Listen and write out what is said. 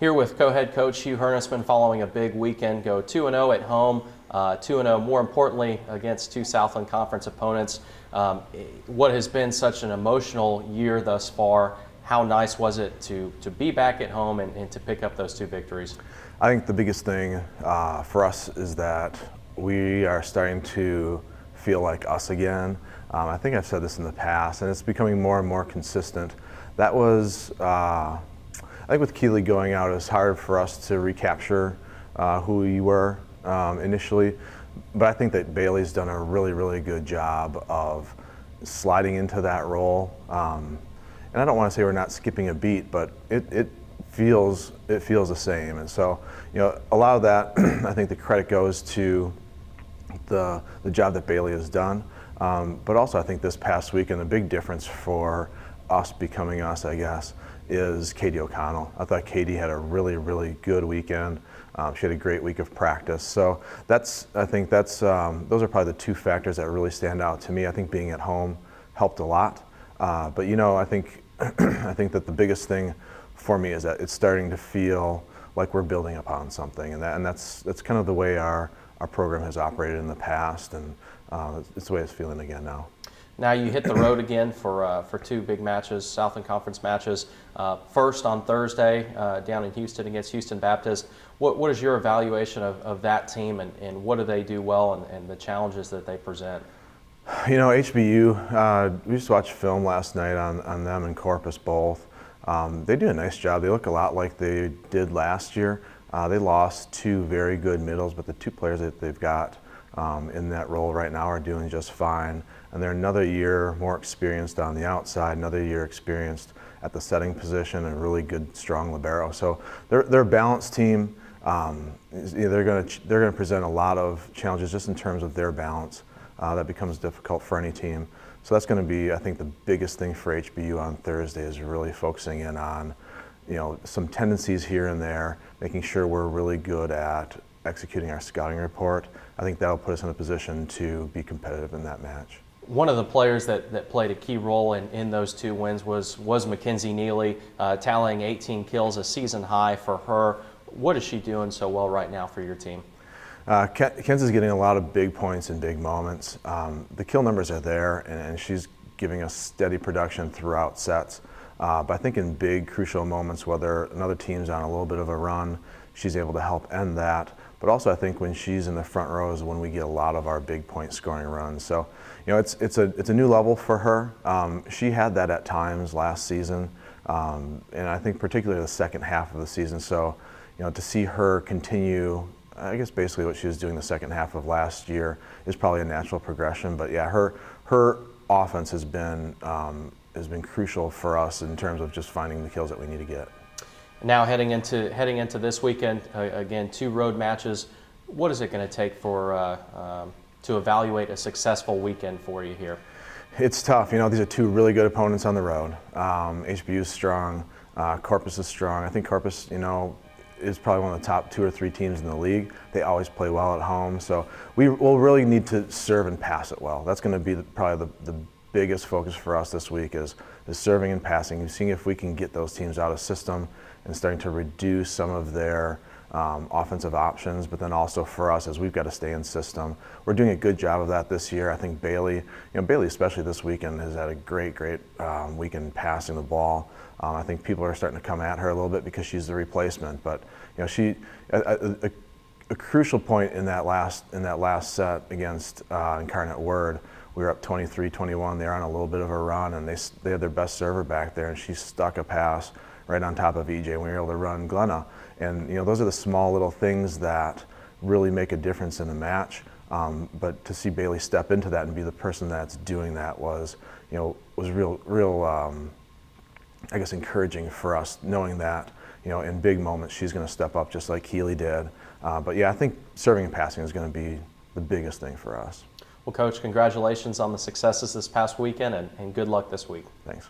Here with co-head coach Hugh Hernusman following a big weekend, go 2-0 at home, 2-0 more importantly against two Southland Conference opponents. What has been such an emotional year thus far, how nice was it to be back at home and to pick up those two victories? I think the biggest thing for us is that we are starting to feel like us again. I think I've said this in the past, and it's becoming more and more consistent. That was, I think with Keeley going out, it was hard for us to recapture who we were initially, but I think that Bailey's done a really good job of sliding into that role. And I don't want to say we're not skipping a beat, but it feels the same. And so, a lot of that, I think the credit goes to the job that Bailey has done. But also, I think this past week, and the big difference for us becoming us, I guess, is Katie O'Connell. I thought Katie had a really good weekend. She had a great week of practice. So I think those are probably the two factors that really stand out to me. I think being at home helped a lot. But I think I think that the biggest thing for me is that it's starting to feel like we're building upon something, and that's kind of the way our program has operated in the past, and it's the way it's feeling again now. Now you hit the road again for two big matches, Southland Conference matches. First on Thursday down in Houston against Houston Baptist. What is your evaluation of that team, and what do they do well, and the challenges that they present? HBU, we just watched film last night on them and Corpus both. They do a nice job. They look a lot like they did last year. They lost two very good middles, but the two players that they've got in that role right now are doing just fine. And they're another year more experienced on the outside, another year experienced at the setting position, and a really good, strong libero. So they're a balanced team. They're going to present a lot of challenges just in terms of their balance. That becomes difficult for any team. So that's going to be, I think, the biggest thing for HBU on Thursday is really focusing in on, some tendencies here and there, making sure we're really good at executing our scouting report. I think that'll put us in a position to be competitive in that match. One of the players that played a key role in those two wins was Mackenzie Neely, tallying 18 kills, a season high for her. What is she doing so well right now for your team? Kenzie's getting a lot of big points in big moments. The kill numbers are there, and she's giving us steady production throughout sets. But I think in big, crucial moments, whether another team's on a little bit of a run, she's able to help end that. But also, I think when she's in the front row is when we get a lot of our big point scoring runs. So, it's a new level for her. She had that at times last season, and I think particularly the second half of the season. So, to see her continue, I guess basically what she was doing the second half of last year is probably a natural progression. But yeah, her offense has been crucial for us in terms of just finding the kills that we need to get. Now heading into this weekend, again, two road matches. What is it going to take to evaluate a successful weekend for you here? It's tough. These are two really good opponents on the road. HBU is strong. Corpus is strong. I think Corpus, is probably one of the top 2 or 3 teams in the league. They always play well at home. So we will really need to serve and pass it well. That's going to be probably the biggest focus for us this week is serving and passing, and seeing if we can get those teams out of system and starting to reduce some of their offensive options. But then also for us, as we've got to stay in system. We're doing a good job of that this year. I think Bailey especially this weekend has had a great weekend passing the ball. I think people are starting to come at her a little bit because she's the replacement. But a crucial point in that last set against Incarnate Word, we were up 23-21. They're on a little bit of a run, and they had their best server back there, and she stuck a pass right on top of EJ, and we were able to run Glenna. And those are the small little things that really make a difference in the match. But to see Bailey step into that and be the person that's doing that was real. I guess encouraging for us, knowing that in big moments she's going to step up just like Keeley did. But yeah, I think serving and passing is going to be the biggest thing for us. Well, Coach, congratulations on the successes this past weekend, and good luck this week. Thanks.